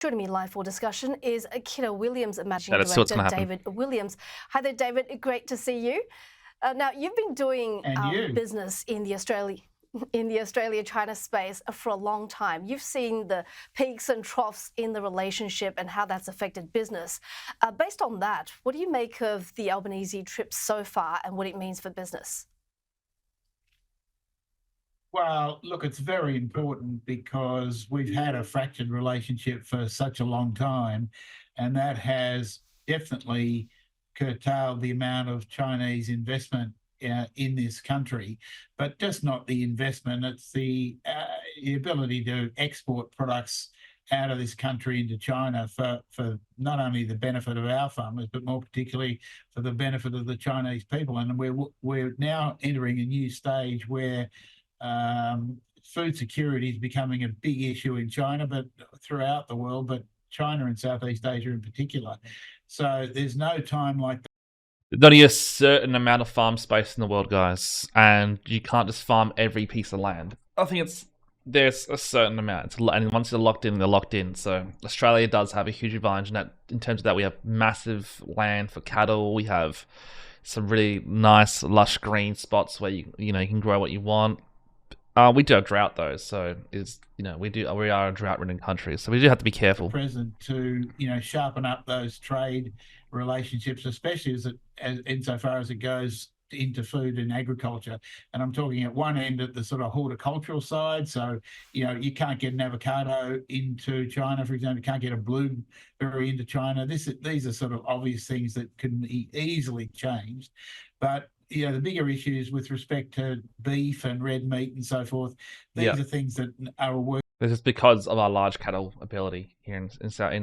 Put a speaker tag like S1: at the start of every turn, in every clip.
S1: Joining me live for discussion is Kiddo Williams, Managing
S2: Let's see what's
S1: Director,
S2: going to happen.
S1: David Williams. Hi there, David. Great to see you. Now, you've been doing business in the Australia-China space for a long time. You've seen the peaks and troughs in the relationship and how that's affected business. Based on that, what do you make of the Albanese trip so far and what it means for business?
S3: Well, look, it's very important because we've had a fractured relationship for such a long time, and that has definitely curtailed the amount of Chinese investment in this country, but just not the investment. It's the ability to export products out of this country into China for not only the benefit of our farmers, but more particularly for the benefit of the Chinese people. And we're now entering a new stage where food security is becoming a big issue in China, but throughout the world, but China and Southeast Asia in particular. So there's no time like that.
S2: There's only a certain amount of farm space in the world, guys, and you can't just farm every piece of land. I think there's a certain amount, and once they're locked in, they're locked in. So Australia does have a huge advantage in that. In terms of that, we have massive land for cattle. We have some really nice, lush green spots where you can grow what you want. We do have drought though, so we are a drought-ridden country, so we do have to be careful.
S3: Present to sharpen up those trade relationships, especially as insofar as it goes into food and agriculture. And I'm talking at one end at the sort of horticultural side. So you can't get an avocado into China, for example. You can't get a blueberry into China. These are sort of obvious things that can be easily changed, but the bigger issues with respect to beef and red meat and so forth, these are things that are a work.
S2: This is because of our large cattle ability here in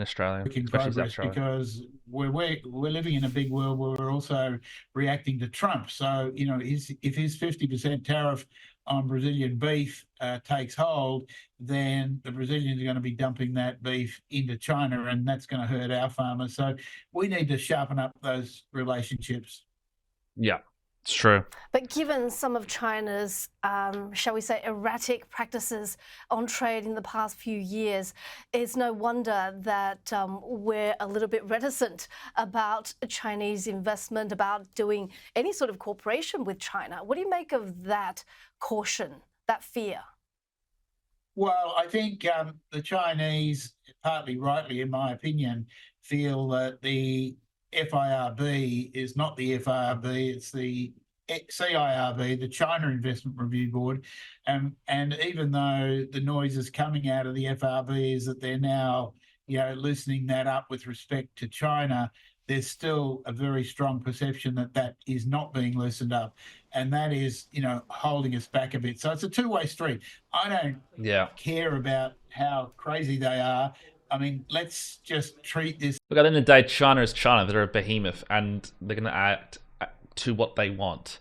S2: Australia,
S3: in progress, because we're living in a big world where we're also reacting to Trump. So if his 50% tariff on Brazilian beef takes hold, then the Brazilians are going to be dumping that beef into China, and that's going to hurt our farmers. So we need to sharpen up those relationships.
S2: Yeah. It's true.
S1: But given some of China's, shall we say, erratic practices on trade in the past few years, it's no wonder that we're a little bit reticent about Chinese investment, about doing any sort of cooperation with China. What do you make of that caution, that fear?
S3: Well, I think the Chinese, partly rightly in my opinion, feel that the FIRB is not the FIRB, it's the CIRB, the China Investment Review Board. And even though the noise is coming out of the FIRB is that they're now, loosening that up with respect to China, there's still a very strong perception that is not being loosened up. And that is, holding us back a bit. So it's a two-way street. I don't care about how crazy they are. I mean, let's just treat this.
S2: Look, at the end of the day, China is China. They're a behemoth, and they're going to act to what they want,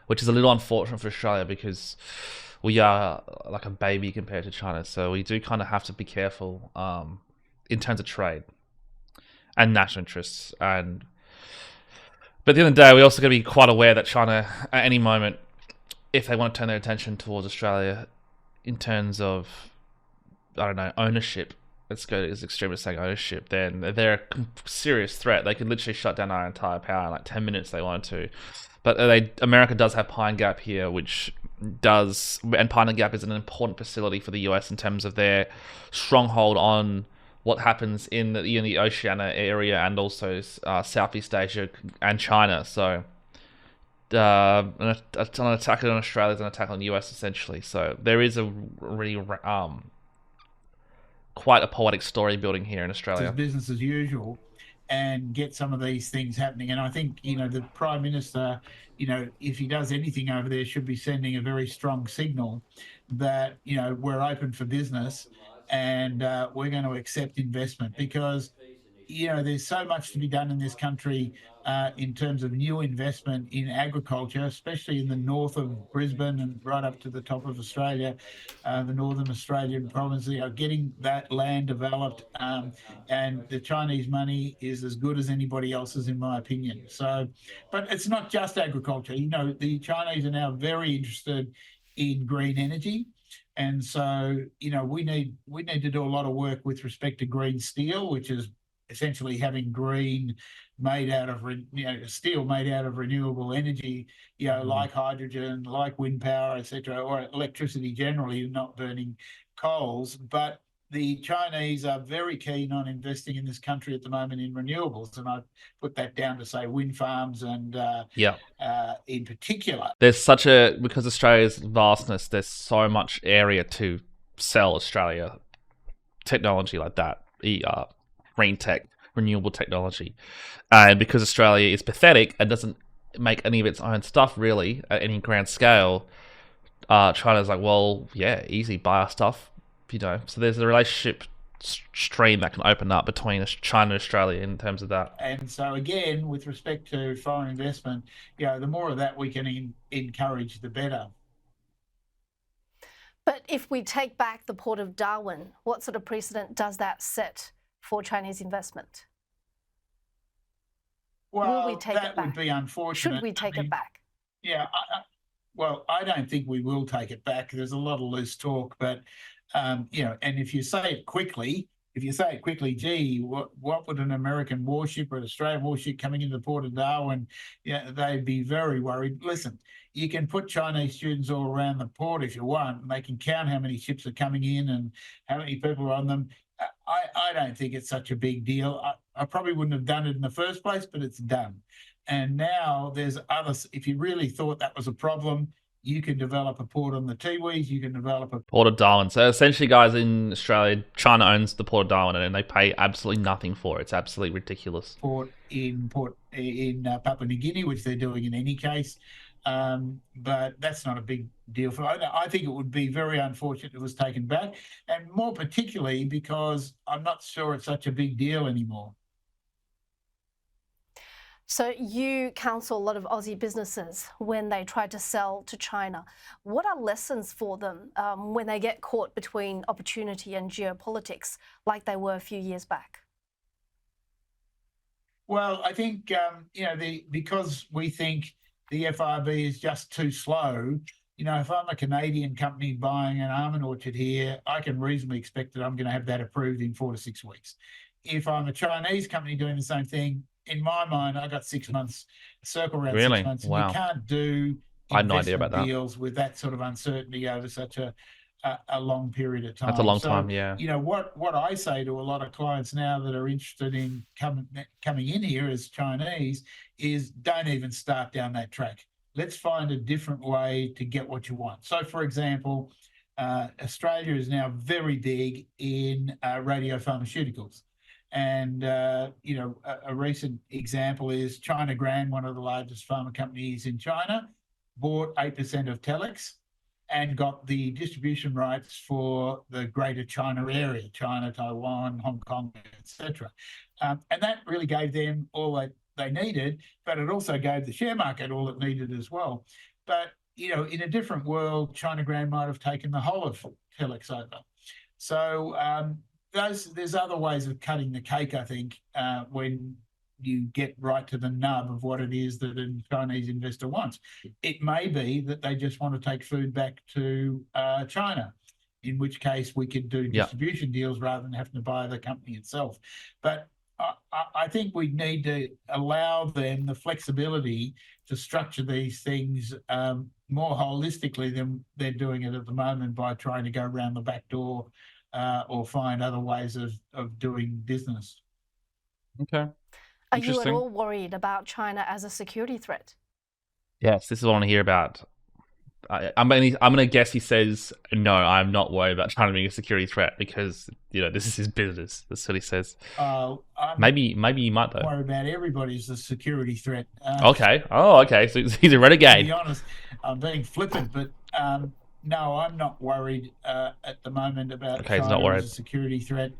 S2: which is a little unfortunate for Australia because we are like a baby compared to China. So we do kind of have to be careful in terms of trade and national interests. But at the end of the day, we're also going to be quite aware that China, at any moment, if they want to turn their attention towards Australia in terms of, ownership, let's go as extreme as saying ownership, then they're a serious threat. They could literally shut down our entire power in like 10 minutes if they wanted to. But America does have Pine Gap here, and Pine Gap is an important facility for the US in terms of their stronghold on what happens in the Oceania area and also Southeast Asia and China. So an attack on Australia is an attack on the US essentially. So there is a really quite a poetic story building here in Australia.
S3: It's business as usual, and get some of these things happening. And I think, the Prime Minister, if he does anything over there, should be sending a very strong signal that, we're open for business and we're going to accept investment, because there's so much to be done in this country in terms of new investment in agriculture, especially in the north of Brisbane and right up to the top of Australia, the northern Australian provinces, getting that land developed. And the Chinese money is as good as anybody else's, in my opinion. So, but it's not just agriculture. The Chinese are now very interested in green energy. And so, we need to do a lot of work with respect to green steel, which is essentially having green made out of steel made out of renewable energy, like hydrogen, like wind power, etc., or electricity generally, not burning coals. But the Chinese are very keen on investing in this country at the moment in renewables, and I put that down to say wind farms and in particular.
S2: There's because Australia's vastness, there's so much area to sell Australia technology like that, green tech, renewable technology. And because Australia is pathetic and doesn't make any of its own stuff really at any grand scale, China's like, well, yeah, easy, buy our stuff, So there's a relationship stream that can open up between China and Australia in terms of that.
S3: And so again, with respect to foreign investment, the more of that we can encourage, the better.
S1: But if we take back the port of Darwin, what sort of precedent does that set for Chinese investment?
S3: Well,
S1: will we take it back?
S3: That would be unfortunate.
S1: Should we take it back?
S3: Yeah, I don't think we will take it back. There's a lot of loose talk, but and if you say it quickly, gee, what would an American warship or an Australian warship coming into the port of Darwin, they'd be very worried. Listen, you can put Chinese students all around the port if you want, and they can count how many ships are coming in and how many people are on them. I don't think it's such a big deal. I probably wouldn't have done it in the first place, but it's done. And now there's others. If you really thought that was a problem, you can develop a port on the Tiwis. You can develop a
S2: port of Darwin. So essentially, guys, in Australia, China owns the port of Darwin, and they pay absolutely nothing for it. It's absolutely ridiculous.
S3: Port in Papua New Guinea, which they're doing in any case. But that's not a big deal for. I think it would be very unfortunate it was taken back, and more particularly because I'm not sure it's such a big deal anymore.
S1: So you counsel a lot of Aussie businesses when they try to sell to China. What are lessons for them when they get caught between opportunity and geopolitics, like they were a few years back?
S3: Well, I think because we think the FRB is just too slow. If I'm a Canadian company buying an almond orchard here, I can reasonably expect that I'm going to have that approved in 4 to 6 weeks. If I'm a Chinese company doing the same thing, in my mind, I got 6 months, circle around
S2: really?
S3: 6 months.
S2: Wow.
S3: You can't do
S2: I had no idea about that.
S3: deals with that sort of uncertainty over such a long period of time.
S2: That's a long time, yeah.
S3: What I say to a lot of clients now that are interested in coming in here as Chinese is don't even start down that track. Let's find a different way to get what you want. So, for example, Australia is now very big in radiopharmaceuticals. And, a recent example is China Grand, one of the largest pharma companies in China, bought 8% of Telex and got the distribution rights for the greater China area, China, Taiwan, Hong Kong, etc. And that really gave them all that they needed, but it also gave the share market all it needed as well. But, in a different world, China Grand might have taken the whole of Telex over. So there's other ways of cutting the cake, I think, when you get right to the nub of what it is that a Chinese investor wants. It may be that they just want to take food back to China, in which case we could do distribution deals rather than having to buy the company itself. But I think we need to allow them the flexibility to structure these things more holistically than they're doing it at the moment by trying to go around the back door or find other ways of doing business.
S2: Okay.
S1: Are you at all worried about China as a security threat?
S2: Yes, this is what I want to hear about. I'm going to guess he says, no, I'm not worried about China being a security threat because, this is his business. That's what he says. Maybe you might, though.
S3: Worry about everybody's a security threat.
S2: Okay. Oh, okay. So he's a renegade.
S3: To be honest, I'm being flippant, but no, I'm not worried at the moment about China as a security threat.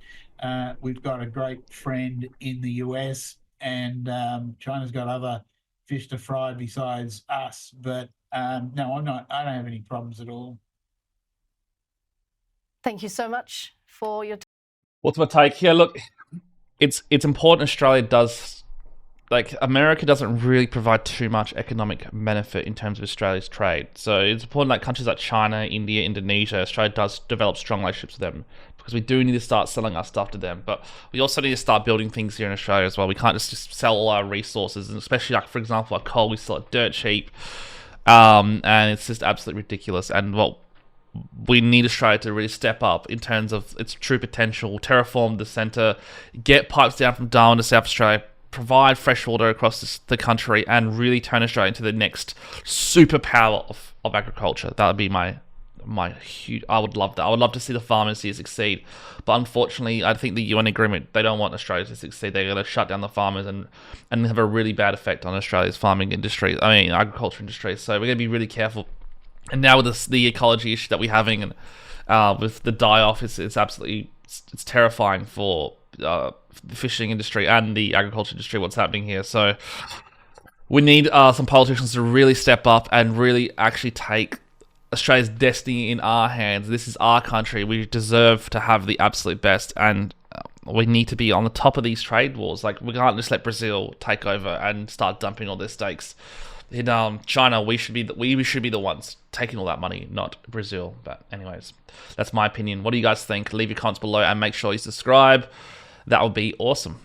S3: We've got a great friend in the US, and China's got other fish to fry besides us. But no, I'm not. I don't have any problems at all.
S1: Thank you so much for your time.
S2: What's my take? Yeah, look, it's important Australia does like America doesn't really provide too much economic benefit in terms of Australia's trade. So it's important that countries like China, India, Indonesia, Australia does develop strong relationships with them, because we do need to start selling our stuff to them. But we also need to start building things here in Australia as well. We can't just sell all our resources, and especially like, for example, our coal, we sell it dirt cheap, and it's just absolutely ridiculous. And we need Australia to really step up in terms of its true potential, terraform the centre, get pipes down from Darwin to South Australia, provide fresh water across the country, and really turn Australia into the next superpower of agriculture. That would be my huge. I would love that. I would love to see the farmers here succeed, but unfortunately, I think the UN agreement, they don't want Australia to succeed. They're going to shut down the farmers and have a really bad effect on Australia's farming industry. I mean, agriculture industry. So we're going to be really careful. And now with the ecology issue that we're having, and with the die-off, it's absolutely it's terrifying for the fishing industry and the agriculture industry, what's happening here. So we need some politicians to really step up and really actually take Australia's destiny in our hands. This is our country. We deserve to have the absolute best, and we need to be on the top of these trade wars. Like, we can't just let Brazil take over and start dumping all their stakes in China. We should be the ones taking all that money, not Brazil. But anyways, that's my opinion. What do you guys think? Leave your comments below and make sure you subscribe. That would be awesome.